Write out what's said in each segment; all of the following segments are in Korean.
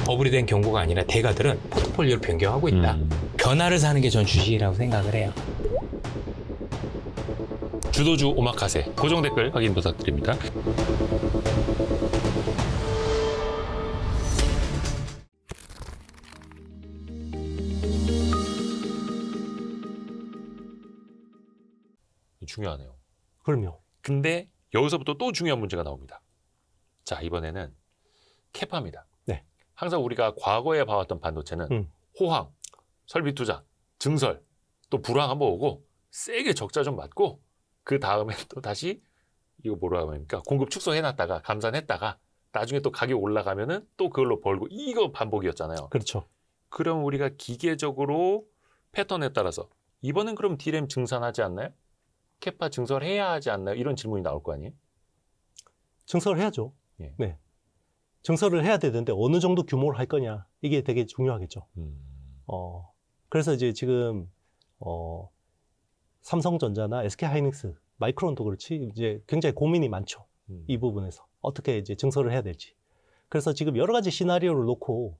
버블이 된 경고가 아니라 대가들은 포트폴리오를 변경하고 있다. 변화를 사는 게 전 주식이라고 생각을 해요. 주도주 오마카세 고정 댓글 확인 부탁드립니다. 중요하네요. 그럼요. 근데 여기서부터 또 중요한 문제가 나옵니다. 자, 이번에는 캐파입니다. 네. 항상 우리가 과거에 봐왔던 반도체는 호황, 설비 투자, 증설, 또 불황 한번 오고 세게 적자 좀 맞고 그 다음에 또 다시 이거 뭐라고 합니까? 공급 축소해놨다가 감산했다가 나중에 또 가격 올라가면은 또 그걸로 벌고 이거 반복이었잖아요. 그렇죠. 그럼 우리가 기계적으로 패턴에 따라서 이번엔 그럼 D램 증산하지 않나요? 캐파 증설해야 하지 않나요? 이런 질문이 나올 거 아니에요? 증설을 해야죠. 예. 네. 증설을 해야 되는데 어느 정도 규모를 할 거냐 이게 되게 중요하겠죠. 그래서 이제 지금 삼성전자나 SK하이닉스, 마이크론도 그렇지 이제 굉장히 고민이 많죠. 이 부분에서 어떻게 이제 증설을 해야 될지. 그래서 지금 여러 가지 시나리오를 놓고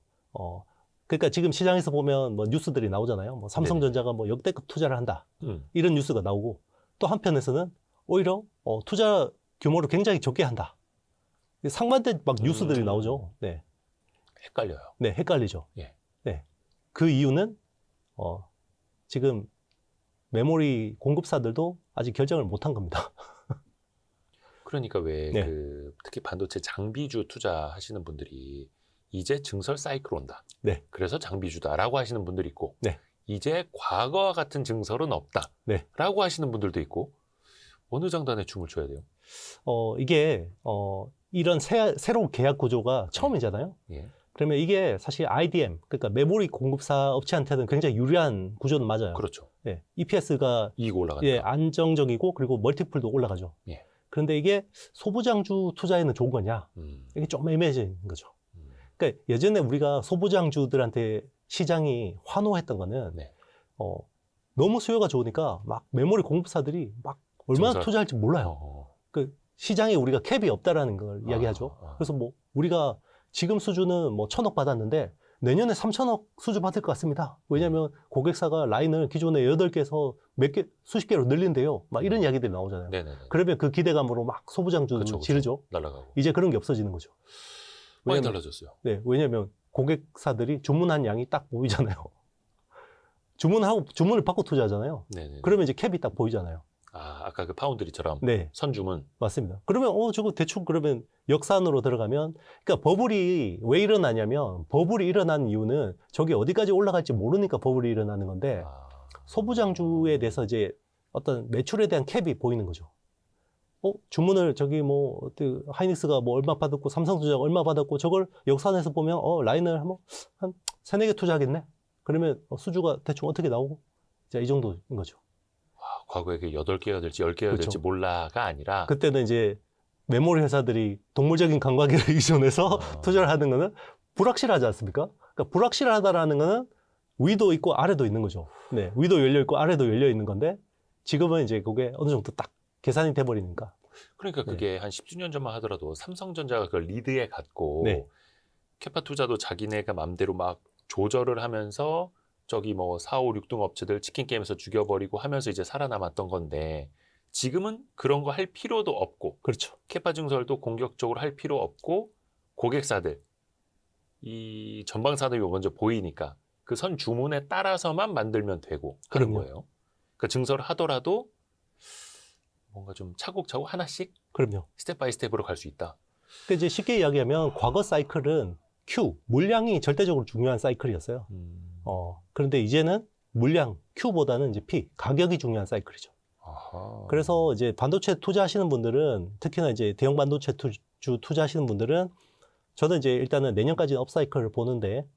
그러니까 지금 시장에서 보면 뭐 뉴스들이 나오잖아요. 뭐 삼성전자가 뭐 역대급 투자를 한다 이런 뉴스가 나오고 또 한편에서는 오히려 투자 규모를 굉장히 적게 한다. 상반된 막 뉴스들이 나오죠. 네. 헷갈려요. 네, 헷갈리죠. 예. 네. 그 이유는 지금 메모리 공급사들도 아직 결정을 못한 겁니다. 그러니까 왜 네. 특히 반도체 장비주 투자하시는 분들이 이제 증설 사이클 온다. 네. 그래서 장비주다라고 하시는 분들이 있고 네. 이제 과거와 같은 증설은 없다. 네. 라고 하시는 분들도 있고 어느 장단에 춤을 춰야 돼요? 이게 이런 새로운 계약 구조가 처음이잖아요. 예. 그러면 이게 사실 IDM, 그러니까 메모리 공급사 업체한테는 굉장히 유리한 구조는 맞아요. 그렇죠. 예, EPS가 이익 올라가니까. 예, 안정적이고 그리고 멀티플도 올라가죠. 예. 그런데 이게 소부장주 투자에는 좋은 거냐? 이게 좀 애매해지는 거죠. 그러니까 예전에 우리가 소부장주들한테 시장이 환호했던 거는 네. 너무 수요가 좋으니까 막 메모리 공급사들이 막 얼마나 증설. 투자할지 몰라요. 그 시장에 우리가 캡이 없다라는 걸 이야기하죠. 그래서 뭐 우리가 지금 수주는 뭐 1,000억 받았는데 내년에 3,000억 수주 받을 것 같습니다. 왜냐하면 고객사가 라인을 기존에 8개에서 몇 개, 수십 개로 늘린대요. 막 이런 이야기들이 나오잖아요. 네네네. 그러면 그 기대감으로 막 소부장주 그쵸. 지르죠. 날아가고. 이제 그런 게 없어지는 거죠. 많이 왜냐면- 달라졌어요. 네, 왜냐하면 고객사들이 주문한 양이 딱 보이잖아요. 주문을 받고 투자하잖아요. 네네. 그러면 이제 캡이 딱 보이잖아요. 아까 그 파운드리처럼 네, 선주문. 맞습니다. 그러면 저거 대충 그러면 역산으로 들어가면, 그러니까 버블이 왜 일어나냐면 버블이 일어난 이유는 저게 어디까지 올라갈지 모르니까 버블이 일어나는 건데 소부장주에 대해서 이제 어떤 매출에 대한 캡이 보이는 거죠. 주문을 저기 뭐 하이닉스가 뭐 얼마 받았고 삼성전자가 얼마 받았고 저걸 역산해서 보면 라인을 한 3-4개 투자하겠네. 그러면 수주가 대충 어떻게 나오고 자, 이 정도인 거죠. 과거에 8개가 될지 10개가 그렇죠. 될지 몰라가 아니라 그때는 이제 메모리 회사들이 동물적인 감각을 의존해서 투자를 하는 거는 불확실하지 않습니까? 그러니까 불확실하다라는 거는 위도 있고 아래도 있는 거죠. 네, 위도 열려 있고 아래도 열려 있는 건데 지금은 이제 그게 어느 정도 딱 계산이 돼 버리니까. 그러니까 그게 한 10주년 전만 하더라도 삼성전자가 그걸 리드에 갔고 네. 캐파 투자도 자기네가 맘대로 막 조절을 하면서 저기 뭐 4, 5, 6등 업체들 치킨 게임에서 죽여버리고 하면서 이제 살아남았던 건데 지금은 그런 거 할 필요도 없고 그렇죠. 캐파 증설도 공격적으로 할 필요 없고 고객사들 이 전방산업이 먼저 보이니까 그 선 주문에 따라서만 만들면 되고 하는 그럼요. 거예요. 그러니까 증설을 하더라도 뭔가 좀 차곡차곡 하나씩 그럼요. 스텝 바이 스텝으로 갈 수 있다. 그러니까 이제 쉽게 이야기하면 과거 사이클은 Q, 물량이 절대적으로 중요한 사이클이었어요. 그런데 이제는 물량, Q보다는 이제 P, 가격이 중요한 사이클이죠. 아하. 그래서 이제 반도체 투자하시는 분들은 특히나 이제 대형 반도체 투자하시는 분들은 저는 이제 일단은 내년까지는 업사이클을 보는데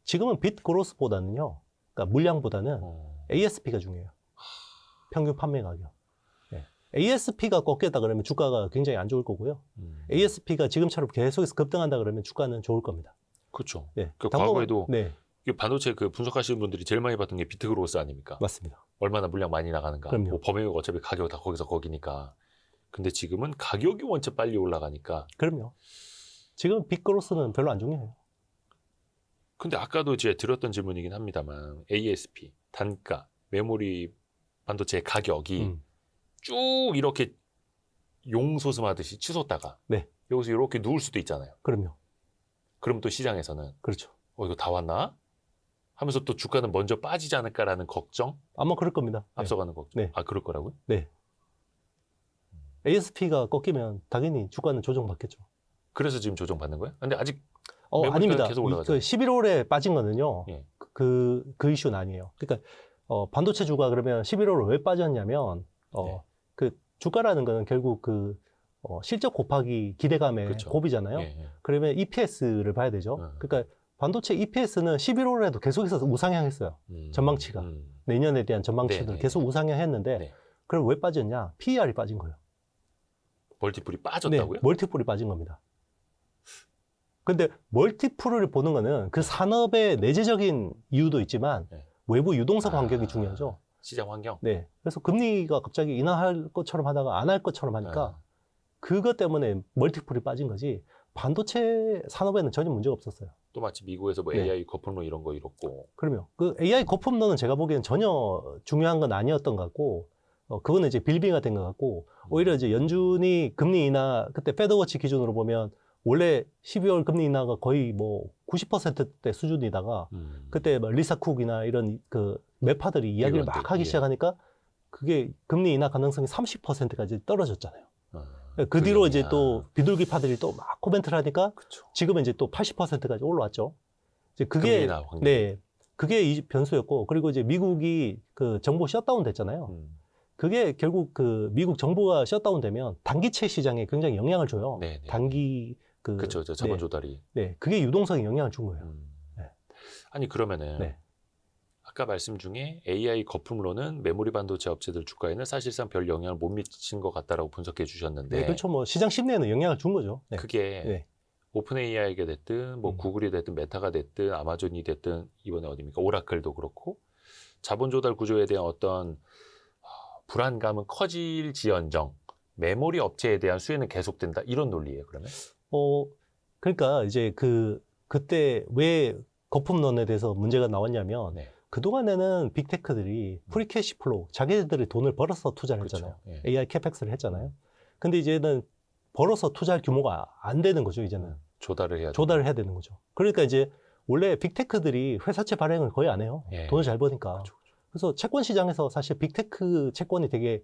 지금은 빗 그로스보다는요, 그러니까 물량보다는 ASP가 중요해요. 평균 판매 가격. 네. ASP가 꺾였다 그러면 주가가 굉장히 안 좋을 거고요. ASP가 지금처럼 계속해서 급등한다 그러면 주가는 좋을 겁니다. 그렇죠. 네. 그 과거에도 네, 이게 반도체 그 분석하시는 분들이 제일 많이 봤던 게 비트그로스 아닙니까? 맞습니다. 얼마나 물량 많이 나가는가. 그럼요. 뭐 범위가 어차피 가격 다 거기서 거기니까. 근데 지금은 가격이 원체 빨리 올라가니까. 그럼요. 지금 빗 그로스는 별로 안 중요해요. 근데 아까도 이제 들었던 질문이긴 합니다만 ASP, 단가, 메모리 반도체 가격이 쭉 이렇게 용소슴하듯이 치솟다가 네. 여기서 이렇게 누울 수도 있잖아요. 그럼요. 그럼 또 시장에서는 그렇죠. 이거 다 왔나? 하면서 또 주가는 먼저 빠지지 않을까라는 걱정? 아마 그럴 겁니다. 앞서가는 걱정? 네. 아, 그럴 거라고요? 네. ASP가 꺾이면 당연히 주가는 조정받겠죠. 그래서 지금 조정받는 거예요? 근데 아직 매물가가 아닙니다. 계속 그 올라가잖아요. 11월에 빠진 거는요. 예. 그 이슈는 아니에요. 그러니까 반도체 주가 그러면 11월에 왜 빠졌냐면 네. 그 주가라는 거는 결국 실적 곱하기 기대감의 그렇죠. 곱이잖아요. 예, 예. 그러면 EPS를 봐야 되죠. 그러니까 반도체 EPS는 11월에도 계속해서 우상향했어요. 전망치가. 내년에 대한 전망치들 네네. 계속 우상향했는데 네. 그럼 왜 빠졌냐? PER이 빠진 거예요. 멀티플이 빠졌다고요? 네, 멀티플이 빠진 겁니다. 근데 멀티플을 보는 거는 그 산업의 내재적인 이유도 있지만 네. 외부 유동성 환경이 중요하죠. 시장 환경? 네. 그래서 금리가 갑자기 인하할 것처럼 하다가 안 할 것처럼 하니까 그것 때문에 멀티플이 빠진 거지 반도체 산업에는 전혀 문제가 없었어요. 또 마치 미국에서 뭐 네. AI 거품로 이런 거 이렇고. 그러면 그 AI 거품론은 제가 보기에는 전혀 중요한 건 아니었던 것 같고 그거는 이제 빌빙이 된 것 같고 오히려 이제 연준이 금리 인하 그때 패드워치 기준으로 보면 원래 12월 금리 인하가 거의 뭐 90%대 수준이다가 그때 뭐 리사 쿡이나 이런 그 매파들이 이야기를 이런데, 막 하기 예. 시작하니까 그게 금리 인하 가능성이 30%까지 떨어졌잖아요. 그 그게 뒤로 이제 아니야. 또 비둘기파들이 또 막 코멘트를 하니까 그쵸. 지금은 이제 또 80%까지 올라왔죠. 이제 금리 그게 인하 확률. 네. 그게 이 변수였고 그리고 이제 미국이 그 정부 셧다운 됐잖아요. 그게 결국 그 미국 정부가 셧다운 되면 단기채 시장에 굉장히 영향을 줘요. 네, 네. 단기 그렇죠. 자본 조달이. 네, 그게 유동성에 영향을 준 거예요. 네. 아니 그러면은 네. 아까 말씀 중에 AI 거품론은 메모리 반도체 업체들 주가에는 사실상 별 영향을 못 미친 것 같다라고 분석해 주셨는데 네, 그렇죠. 뭐 시장 심리에는 영향을 준 거죠. 네. 그게 네. 오픈 AI가 됐든 뭐 구글이 됐든 메타가 됐든 아마존이 됐든 이번에 어디입니까? 오라클도 그렇고 자본 조달 구조에 대한 어떤 불안감은 커질지언정 메모리 업체에 대한 수혜는 계속된다 이런 논리예요. 그러면? 그러니까 이제 그때 왜 거품론에 대해서 문제가 나왔냐면 네. 그동안에는 빅테크들이 프리캐시 플로우, 자기들이 돈을 벌어서 투자를 했잖아요. 그렇죠. 예. AI 캐펙스를 했잖아요. 근데 이제는 벌어서 투자할 규모가 안 되는 거죠, 이제는. 조달을 해야 조달을 해야 되는 거죠. 그러니까 이제 원래 빅테크들이 회사채 발행을 거의 안 해요. 예. 돈을 잘 버니까. 그렇죠. 그래서 채권 시장에서 사실 빅테크 채권이 되게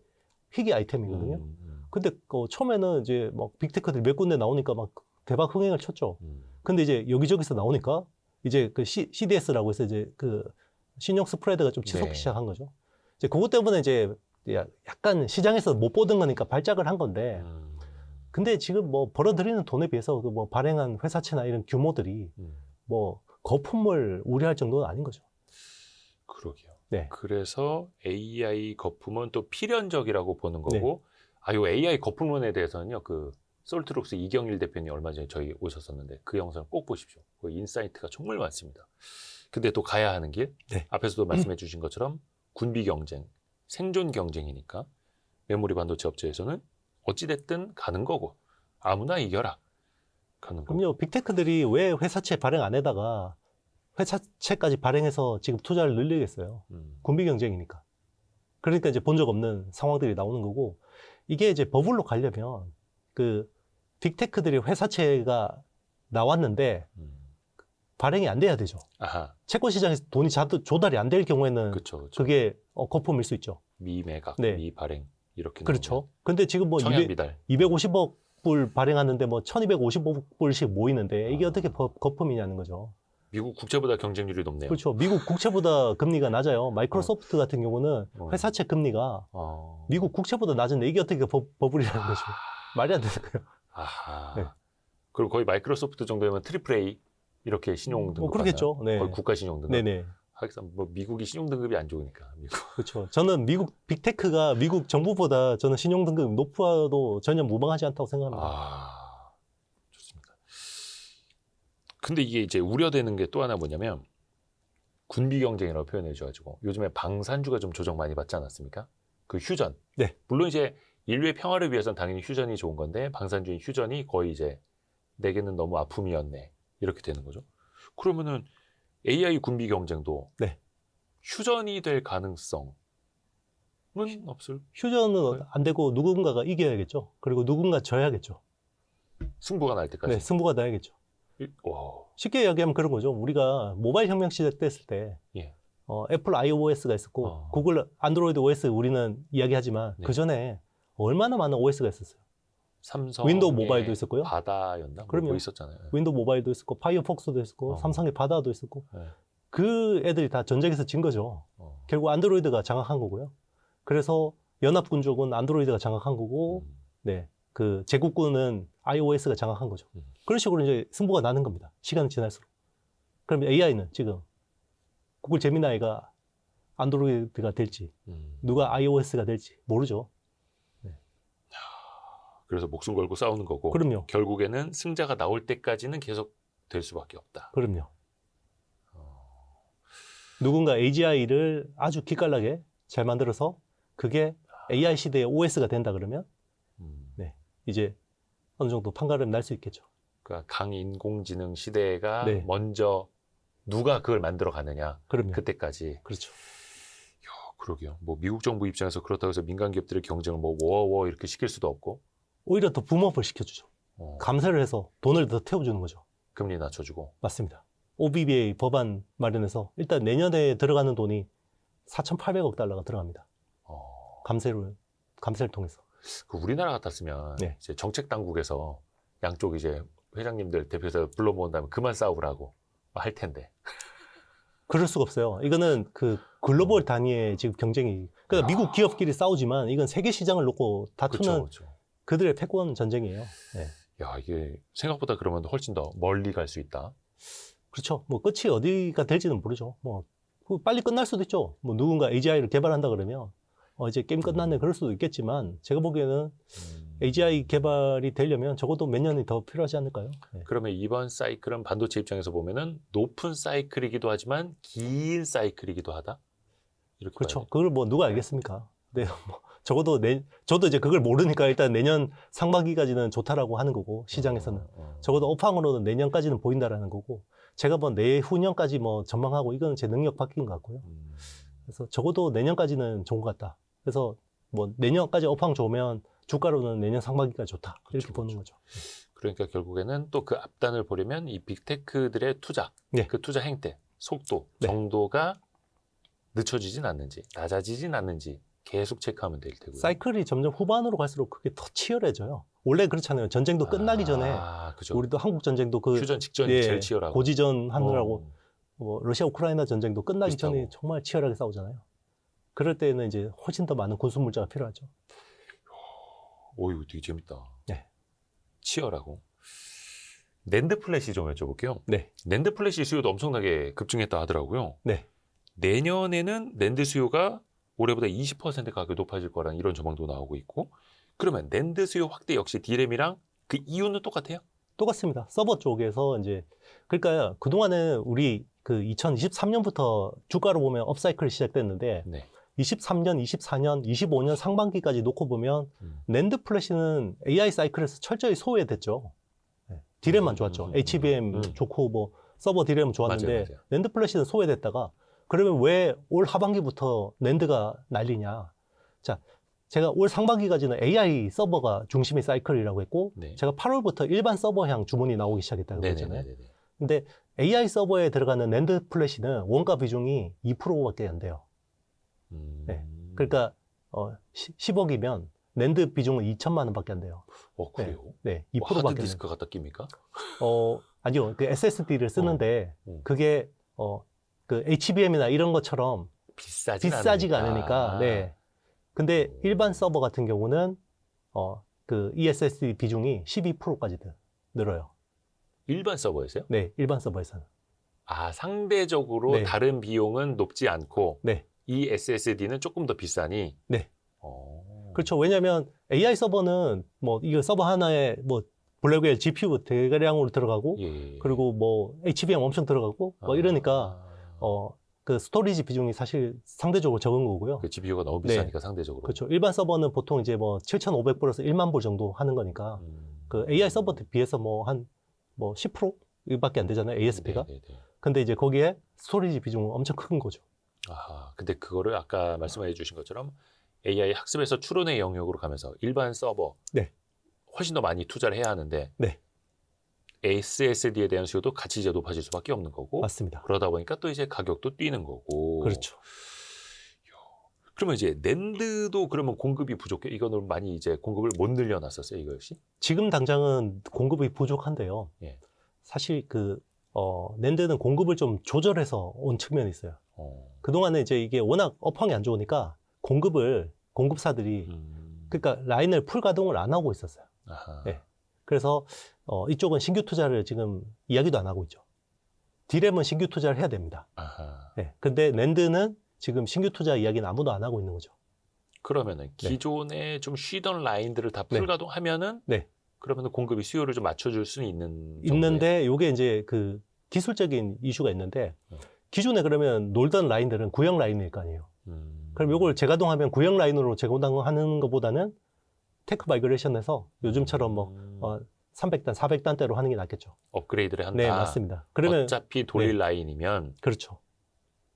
희귀 아이템이거든요. 근데 처음에는 이제 막 빅테크들이 몇 군데 나오니까 막 대박 흥행을 쳤죠. 근데 이제 여기저기서 나오니까 이제 그 CDS라고 해서 이제 그 신용 스프레드가 좀 치솟기 네. 시작한 거죠. 이제 그것 때문에 이제 약간 시장에서 못 보던 거니까 발작을 한 건데 근데 지금 뭐 벌어들이는 돈에 비해서 그 뭐 발행한 회사채나 이런 규모들이 뭐 거품을 우려할 정도는 아닌 거죠. 그러게요. 네. 그래서 AI 거품은 또 필연적이라고 보는 거고, 요 AI 거품론에 대해서는요, 그 솔트룩스 이경일 대표님 얼마 전에 저희 오셨었는데 그 영상 꼭 보십시오. 그 인사이트가 정말 많습니다. 근데 또 가야 하는 길, 네. 앞에서도 말씀해 주신 것처럼 군비 경쟁, 생존 경쟁이니까 메모리 반도체 업체에서는 어찌됐든 가는 거고 아무나 이겨라 가는 거고. 그럼요. 빅테크들이 왜 회사채 발행 안 해다가 회사채까지 발행해서 지금 투자를 늘리겠어요. 군비 경쟁이니까. 그러니까 이제 본 적 없는 상황들이 나오는 거고 이게 이제 버블로 가려면 그 빅테크들이 회사채가 나왔는데 발행이 안 돼야 되죠. 아하, 채권 시장에서 돈이 조달이 안 될 경우에는 그렇죠. 그게 거품일 수 있죠. 미매각, 네. 미발행 이렇게 그렇죠. 근데 지금 뭐 청약 미달 250억 불 발행하는데 뭐 1250억 불씩 모이는데 이게 어떻게 거품이냐는 거죠. 미국 국채보다 경쟁률이 높네요. 그렇죠. 미국 국채보다 금리가 낮아요. 마이크로소프트 같은 경우는 회사채 금리가 미국 국채보다 낮은데 이게 어떻게 버블이라는 거죠. 말이 안 되는 거예요. 아하. 네. 그리고 거의 마이크로소프트 정도면 트리플 A 이렇게 신용 등급 그렇겠죠. 네. 거의 국가 신용 등급. 네네. 하기상 뭐 미국이 신용 등급이 안 좋으니까. 미국. 그렇죠. 저는 미국 빅테크가 미국 정부보다 저는 신용 등급이 높아도 전혀 무방하지 않다고 생각합니다. 아, 좋습니다. 근데 이게 이제 우려되는 게 또 하나 뭐냐면 군비 경쟁이라고 표현해 줘가지고 요즘에 방산주가 좀 조정 많이 받지 않았습니까? 그 휴전. 네. 물론 이제 인류의 평화를 위해서는 당연히 휴전이 좋은 건데 방산주인 휴전이 거의 이제 내게는 너무 아픔이었네 이렇게 되는 거죠. 그러면은 AI 군비 경쟁도 네. 휴전이 될 가능성은 없을. 휴전은 안 되고 누군가가 이겨야겠죠. 그리고 누군가 져야겠죠. 승부가 날 때까지. 네, 승부가 나야겠죠. 와. 쉽게 이야기하면 그런 거죠. 우리가 모바일 혁명 시대 때 했을 때 예. 애플 iOS가 있었고 구글 안드로이드 OS 우리는 이야기하지만 네. 그 전에 얼마나 많은 OS가 있었어요. 삼성 윈도우 모바일도 있었고요. 바다였나? 그럼요. 뭐 있었잖아요. 윈도우 모바일도 있었고 파이어폭스도 있었고 삼성의 바다도 있었고 네. 그 애들이 다 전쟁에서 진 거죠. 결국 안드로이드가 장악한 거고요. 그래서 연합군족은 안드로이드가 장악한 거고 네, 그 제국군은 iOS가 장악한 거죠. 그런 식으로 이제 승부가 나는 겁니다. 시간이 지날수록. 그럼 AI는 지금 구글 제미나이가 안드로이드가 될지 누가 iOS가 될지 모르죠. 그래서 목숨 걸고 싸우는 거고. 그럼요. 결국에는 승자가 나올 때까지는 계속 될 수밖에 없다. 그럼요. 누군가 AGI를 아주 기깔나게 잘 만들어서 그게 AI 시대의 OS가 된다 그러면 네, 이제 어느 정도 판가름 날 수 있겠죠. 그러니까 강인공지능 시대가 네. 먼저 누가 그걸 만들어 가느냐. 그럼요. 그때까지. 그렇죠. 그러게요. 뭐 미국 정부 입장에서 그렇다고 해서 민간 기업들의 경쟁을 뭐 워워 이렇게 시킬 수도 없고. 오히려 더 붐업을 시켜주죠. 감세를 해서 돈을 더 태워주는 거죠. 금리 낮춰주고. 맞습니다. OBBA 법안 마련해서 일단 내년에 들어가는 돈이 4,800억 달러가 들어갑니다. 감세를 통해서. 그 우리나라 같았으면 네. 이제 정책 당국에서 양쪽 이제 회장님들 대표에서 불러 모은 다음에 그만 싸우라고 할 텐데. 그럴 수가 없어요. 이거는 그 글로벌 단위의 지금 경쟁이. 그러니까 미국 기업끼리 싸우지만 이건 세계 시장을 놓고 다투는 그렇죠. 그들의 패권 전쟁이에요. 네. 야, 이게 생각보다 그러면 훨씬 더 멀리 갈 수 있다. 그렇죠. 뭐 끝이 어디가 될지는 모르죠. 뭐 빨리 끝날 수도 있죠. 뭐 누군가 AGI를 개발한다 그러면 이제 게임 끝났네 그럴 수도 있겠지만 제가 보기에는 AGI 개발이 되려면 적어도 몇 년이 더 필요하지 않을까요? 네. 그러면 이번 사이클은 반도체 입장에서 보면은 높은 사이클이기도 하지만 긴 사이클이기도 하다. 이렇게 그렇죠. 봐야 돼. 그걸 뭐 누가 알겠습니까? 네, 뭐 적어도 저도 이제 그걸 모르니까 일단 내년 상반기까지는 좋다라고 하는 거고 시장에서는 적어도 업황으로는 내년까지는 보인다라는 거고 제가 뭐 내후년까지 뭐 전망하고 이건 제 능력 바뀐 것 같고요. 그래서 적어도 내년까지는 좋은 것 같다. 그래서 뭐 내년까지 업황 좋으면 주가로는 내년 상반기까지 좋다. 이렇게 그렇죠, 보는 거죠. 그러니까 결국에는 또 그 앞단을 보려면 이 빅테크들의 투자, 네. 그 투자 행태, 속도, 네. 정도가 늦춰지진 않는지, 낮아지진 않는지 계속 체크하면 될 테고요. 사이클이 점점 후반으로 갈수록 그게 더 치열해져요. 원래 그렇잖아요. 전쟁도 끝나기 전에 그죠. 우리도 한국 전쟁도 그 휴전 직전이 예, 제일 치열하고. 고지전 하느라고 뭐 러시아 우크라이나 전쟁도 끝나기 비슷하고. 전에 정말 치열하게 싸우잖아요. 그럴 때는 이제 훨씬 더 많은 군수 물자가 필요하죠. 오, 이거 되게 재밌다. 네. 치열하고. 낸드 플래시 좀 여쭤볼게요. 네. 낸드 플래시 수요도 엄청나게 급증했다 하더라고요. 네. 내년에는 낸드 수요가 올해보다 20% 가격이 높아질 거라는 이런 전망도 나오고 있고, 그러면 낸드 수요 확대 역시 D램이랑 그 이유는 똑같아요? 똑같습니다. 서버 쪽에서 이제 그러니까 그동안은 우리 그 2023년부터 주가로 보면 업사이클이 시작됐는데 네. 23년, 24년, 25년 상반기까지 놓고 보면 낸드 플래시는 AI 사이클에서 철저히 소외됐죠. 네. D램만 좋았죠. HBM 좋고 뭐 서버 D램은 좋았는데 맞아요. 낸드 플래시는 소외됐다가 그러면 왜 올 하반기부터 낸드가 난리냐? 자, 제가 올 상반기까지는 AI 서버가 중심의 사이클이라고 했고 네. 제가 8월부터 일반 서버향 주문이 나오기 시작했다고 그랬잖아요. 네네네네. 근데 AI 서버에 들어가는 낸드 플래시는 원가 비중이 2%밖에 안 돼요. 네. 그러니까 10억이면 낸드 비중은 2천만 원밖에 안 돼요. 그래요? 네, 뭐 2%밖에 안 돼요. 하드디스크 갖다 낍니까? 아니요. 그 SSD를 쓰는데 그게 그 HBM이나 이런 것처럼 비싸지가 않으니까. 네. 근데 일반 서버 같은 경우는 그 ESSD 비중이 12%까지 늘어요. 일반 서버에서요? 네, 일반 서버에서는. 상대적으로 네. 다른 비용은 높지 않고 네. 이 SSD는 조금 더 비싸니. 네. 그렇죠. 왜냐하면 AI 서버는 뭐 이거 서버 하나에 뭐 블랙웰 GPU 대량으로 들어가고 예. 그리고 뭐 HBM 엄청 들어가고 뭐 이러니까 그 스토리지 비중이 사실 상대적으로 적은 거고요. 그 GPU가 너무 비싸니까 상대적으로. 그렇죠. 일반 서버는 보통 이제 뭐 7,500불에서 1만 불 정도 하는 거니까 그 AI 서버에 비해서 뭐 한 10% 이밖에 안 되잖아요. ASP가. 네네네. 근데 이제 거기에 스토리지 비중은 엄청 큰 거죠. 아, 근데 그거를 아까 말씀해 주신 것처럼 AI 학습에서 추론의 영역으로 가면서 일반 서버 네. 훨씬 더 많이 투자를 해야 하는데 네. SSD에 대한 수요도 같이 이제 높아질 수밖에 없는 거고 맞습니다. 그러다 보니까 또 이제 가격도 뛰는 거고 그렇죠. 그러면 이제 낸드도 그러면 공급이 부족해? 이거는 많이 이제 공급을 못 늘려놨었어요, 이거 역시? 지금 당장은 공급이 부족한데요. 예. 사실 낸드는 공급을 좀 조절해서 온 측면이 있어요. 그동안에 이제 이게 워낙 업황이 안 좋으니까 공급사들이 그러니까 라인을 풀 가동을 안 하고 있었어요. 아하. 네. 그래서 이쪽은 신규 투자를 지금 이야기도 안 하고 있죠. D램은 신규 투자를 해야 됩니다. 아하. 네. 근데 낸드는 지금 신규 투자 이야기는 아무도 안 하고 있는 거죠. 그러면은 기존에 좀 쉬던 라인들을 다 풀 네. 가동하면은 네. 그러면은 공급이 수요를 좀 맞춰줄 수는 있는 있는데 요게 이제 그 기술적인 이슈가 있는데 네. 기존에 그러면 놀던 라인들은 구형 라인일 거 아니에요. 그럼 요걸 재가동하면 구형 라인으로 재가동하는 것보다는 테크 마이그레이션해서 요즘처럼 뭐 300단, 400단대로 하는 게 낫겠죠. 업그레이드를 한다. 네, 맞습니다. 그러면 어차피 돌릴 네. 라인이면 그렇죠.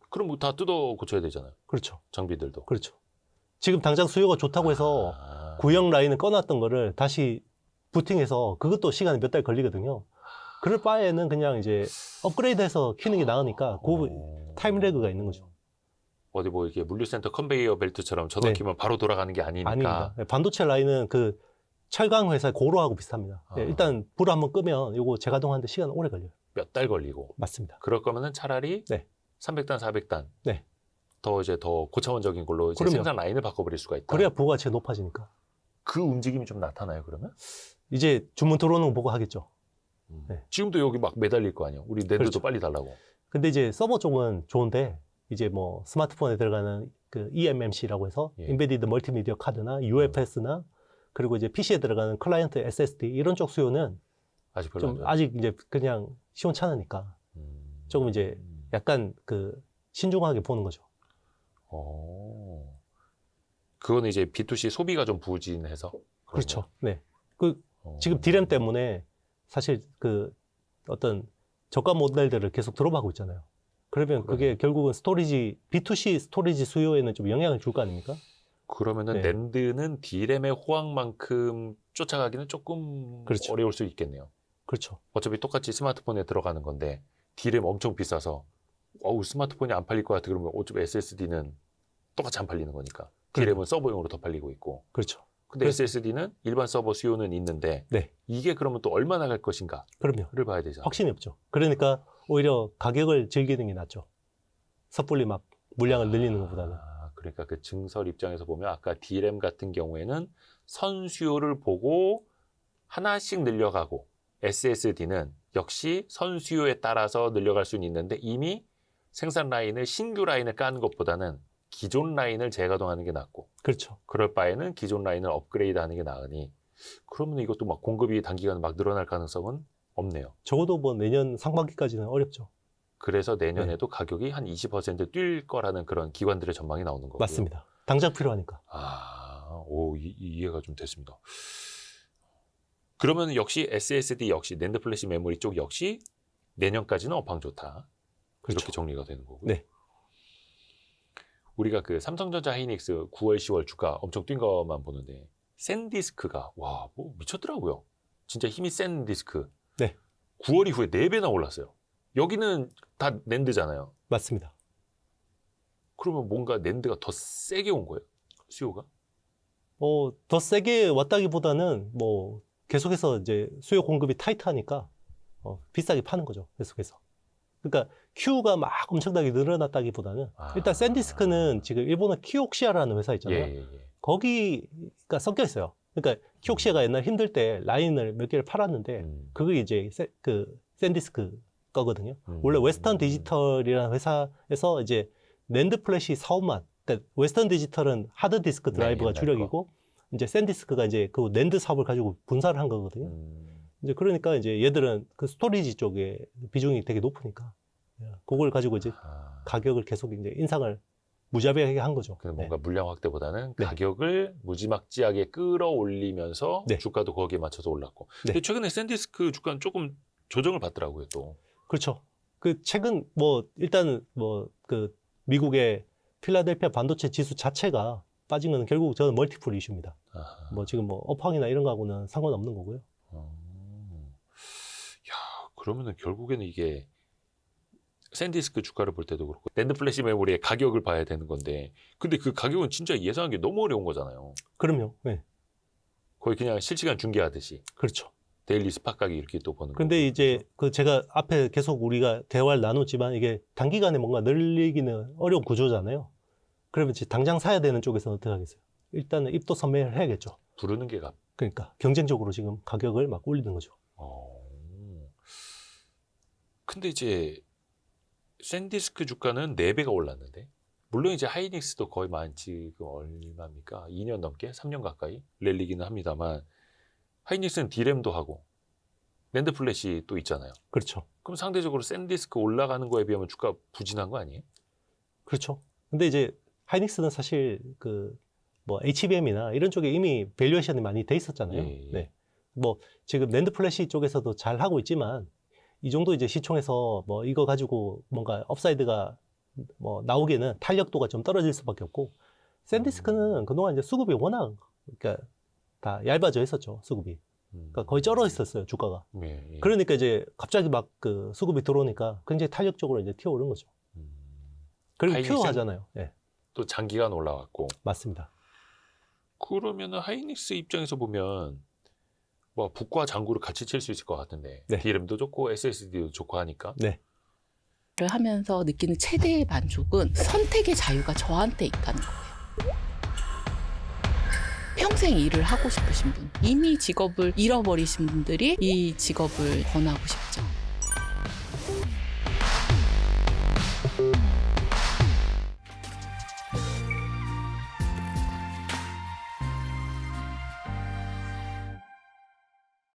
그럼 뭐 다 뜯어 고쳐야 되잖아요. 그렇죠. 장비들도. 그렇죠. 지금 당장 수요가 좋다고 해서 구형 라인을 꺼놨던 거를 다시 부팅해서 그것도 시간이 몇 달 걸리거든요. 그럴 바에는 그냥 이제 업그레이드해서 키는 게 나으니까 그 타임 레그가 있는 거죠. 어디 뭐 이렇게 물류센터 컨베이어 벨트처럼 전원 네. 키면 바로 돌아가는 게 아니니까. 아닙니다. 반도체 라인은 그 철강 회사의 고로하고 비슷합니다. 아. 네, 일단 불 한번 끄면 이거 재가동하는데 시간 오래 걸려요. 몇 달 걸리고. 맞습니다. 그럴 거면은 차라리 네. 300단, 400단. 네. 더 이제 더 고차원적인 걸로 이제 그럼요. 생산 라인을 바꿔버릴 수가 있다. 그래야 부가치가 높아지니까. 그 움직임이 좀 나타나요, 그러면? 이제 주문 들어오는 거 보고 하겠죠. 네. 지금도 여기 막 매달릴 거 아니에요. 우리 낸드도 그렇죠. 빨리 달라고. 근데 이제 서버 쪽은 좋은데 이제 뭐 스마트폰에 들어가는 그 eMMC라고 해서 예. 인베디드 멀티미디어 카드나 UFS나 그리고 이제 PC에 들어가는 클라이언트 SSD 이런 쪽 수요는 아직 별로 좀 안 좋아요. 아직 이제 그냥 시원찮으니까 조금 이제 약간 그 신중하게 보는 거죠. 그거는 이제 B2C 소비가 좀 부진해서. 그렇죠. 네. 그 지금 D램 때문에 사실 그 어떤 저가 모델들을 계속 드롭하고 있잖아요. 그러면 그게 결국은 스토리지 B2C 스토리지 수요에는 좀 영향을 줄 거 아닙니까? 그러면은 네. 낸드는 D램의 호황만큼 쫓아가기는 조금 그렇죠. 어려울 수 있겠네요. 그렇죠. 어차피 똑같이 스마트폰에 들어가는 건데 D램 엄청 비싸서 스마트폰이 안 팔릴 것 같아 그러면 어차피 SSD는 똑같이 안 팔리는 거니까 D램은 서버용으로 더 팔리고 있고 그렇죠. 근데 그래서- SSD는 일반 서버 수요는 있는데 네. 이게 그러면 또 얼마나 갈 것인가를 그럼요. 봐야 되잖아요. 확신이 없죠. 그러니까 오히려 가격을 즐기는 게 낫죠. 섣불리 막 물량을 늘리는 것보다는. 그러니까 그 증설 입장에서 보면 아까 D램 같은 경우에는 선수요를 보고 하나씩 늘려가고 SSD는 역시 선수요에 따라서 늘려갈 수는 있는데 이미 생산 라인을 신규 라인을 까는 것보다는 기존 라인을 재가동하는 게 낫고 그렇죠. 그럴 바에는 기존 라인을 업그레이드하는 게 나으니 그러면 이것도 막 공급이 단기간에 막 늘어날 가능성은 없네요. 적어도 뭐 내년 상반기까지는 어렵죠. 그래서 내년에도 가격이 한 20% 뛸 거라는 그런 기관들의 전망이 나오는 거고요. 맞습니다. 당장 필요하니까. 이해가 좀 됐습니다. 그러면 역시 SSD 역시 낸드 플래시 메모리 쪽 역시 내년까지는 업황 좋다. 그렇죠. 이렇게 정리가 되는 거고. 네. 우리가 그 삼성전자 하이닉스 9월, 10월 주가 엄청 뛴 것만 보는데 샌디스크가 와, 뭐 미쳤더라고요. 진짜 힘이 센 디스크. 네. 9월 이후에 4배나 올랐어요. 여기는 다 낸드잖아요. 맞습니다. 그러면 뭔가 낸드가 더 세게 온 거예요? 수요가? 더 세게 왔다기보다는 뭐 계속해서 이제 수요 공급이 타이트하니까 비싸게 파는 거죠. 계속해서. 그러니까 Q가 막 엄청나게 늘어났다기보다는 일단 샌디스크는 지금 일본의 키옥시아라는 회사 있잖아요. 예. 거기가 섞여 있어요. 그러니까 키옥시아가 옛날 힘들 때 라인을 몇 개를 팔았는데 그게 이제 샌디스크 거거든요. 원래 웨스턴 디지털이라는 회사에서 이제 낸드 플래시 사업만, 그러니까 웨스턴 디지털은 하드 디스크 드라이브가 네, 주력이고 이제 샌디스크가 이제 그 낸드 사업을 가지고 분사를 한 거거든요. 이제 그러니까 이제 얘들은 그 스토리지 쪽에 비중이 되게 높으니까 그걸 가지고 이제 가격을 계속 이제 인상을 무자비하게 한 거죠. 그래서 뭔가 물량 확대보다는 네. 가격을 무지막지하게 끌어올리면서 네. 주가도 거기에 맞춰서 올랐고. 네. 근데 최근에 샌디스크 주가는 조금 조정을 받더라고요, 또. 그렇죠. 그 최근 일단 그 미국의 필라델피아 반도체 지수 자체가 빠진 거는 결국 저는 멀티플 이슈입니다. 아하. 지금 업황이나 이런 거하고는 상관없는 거고요. 야, 그러면은 결국에는 이게 샌디스크 주가를 볼 때도 그렇고 낸드 플래시 메모리의 가격을 봐야 되는 건데, 근데 그 가격은 진짜 예상하기 너무 어려운 거잖아요. 그럼요. 네. 거의 그냥 실시간 중계하듯이 그렇죠. 데일리 스팟 가격 이렇게 또 보는 근데 거고. 이제 그 제가 앞에 계속 우리가 대화를 나눴지만 이게 단기간에 뭔가 늘리기는 어려운 구조잖아요. 그러면 이제 당장 사야 되는 쪽에서는 어떻게 하겠어요? 일단은 입도 선매를 해야겠죠. 부르는 게 그러니까 경쟁적으로 지금 가격을 막 올리는 거죠. 근데 이제 샌디스크 주가는 4배가 올랐는데, 물론 이제 하이닉스도 거의 지금 얼마입니까? 2년 넘게? 3년 가까이 랠리기는 합니다만, 하이닉스는 디램도 하고 낸드 플래시 또 있잖아요. 그렇죠. 그럼 상대적으로 샌디스크 올라가는 거에 비하면 주가 부진한 거 아니에요? 그렇죠. 근데 이제 하이닉스는 사실 HBM이나 이런 쪽에 이미 밸류에이션이 많이 돼 있었잖아요. 예. 네. 지금 낸드 플래시 쪽에서도 잘 하고 있지만 이 정도 이제 시총에서 이거 가지고 뭔가 업사이드가 나오기에는 탄력도가 좀 떨어질 수밖에 없고, 샌디스크는 그동안 이제 수급이 워낙 그러니까 다 얇아져 있었죠. 수급이. 그러니까 거의 쩔어 있었어요, 주가가. 예. 그러니까 이제 갑자기 막 그 수급이 들어오니까 굉장히 탄력적으로 이제 튀어오른 거죠. 그리고 하이닉스는 퓨어하잖아요. 네, 또 장기간 올라왔고. 맞습니다. 그러면은 하이닉스 입장에서 보면 북과 장구를 같이 칠 수 있을 것 같은데, 네. DRAM도 좋고 SSD도 좋고 하니까. 네. 를 하면서 느끼는 최대의 만족은 선택의 자유가 저한테 있다는 거예요. 평생 일을 하고 싶으신 분, 이미 직업을 잃어버리신 분들이 이 직업을 권하고 싶죠.